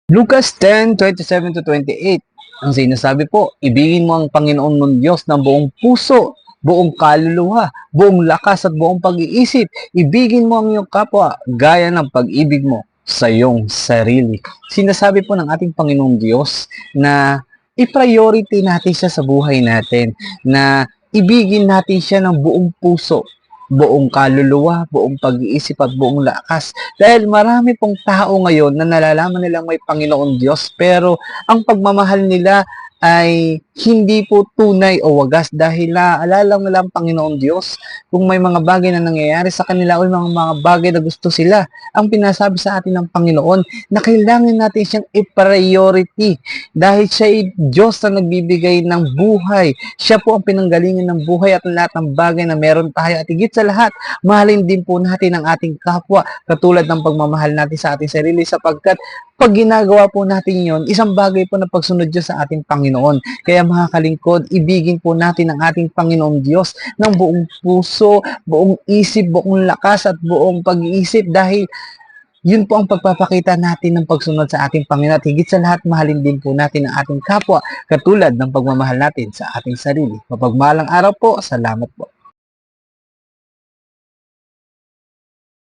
Lucas 10:27-28. Ang sinasabi po, ibigin mo ang Panginoon mong Diyos ng buong puso, buong kaluluwa, buong lakas at buong pag-iisip. Ibigin mo ang iyong kapwa gaya ng pag-ibig mo sa iyong sarili. Sinasabi po ng ating Panginoong Diyos na i-priority natin siya sa buhay natin, na ibigin natin siya ng buong puso, buong kaluluwa, buong pag-iisip at buong lakas. Dahil marami pong tao ngayon na nalalaman nilang may Panginoon Diyos, pero ang pagmamahal nila ay hindi po tunay o wagas dahil naaalala nila ang Panginoon Diyos kung may mga bagay na nangyayari sa kanila o mga bagay na gusto sila. Ang pinasabi sa atin ng Panginoon na kailangan natin siyang i-priority dahil siya ay Diyos na nagbibigay ng buhay. Siya po ang pinanggalingan ng buhay at lahat ng bagay na meron tayo. At higit sa lahat, mahalin din po natin ang ating kapwa katulad ng pagmamahal natin sa ating sarili sapagkat pag ginagawa po natin yon, isang bagay po na pagsunod Diyos sa ating Panginoon. Kaya mga kalingkod, ibigin po natin ang ating Panginoong Diyos ng buong puso, buong isip, buong lakas at buong pag-iisip dahil yun po ang pagpapakita natin ng pagsunod sa ating Panginoon. At higit sa lahat, mahalin din po natin ang ating kapwa katulad ng pagmamahal natin sa ating sarili. Mapagmalang araw po. Salamat po.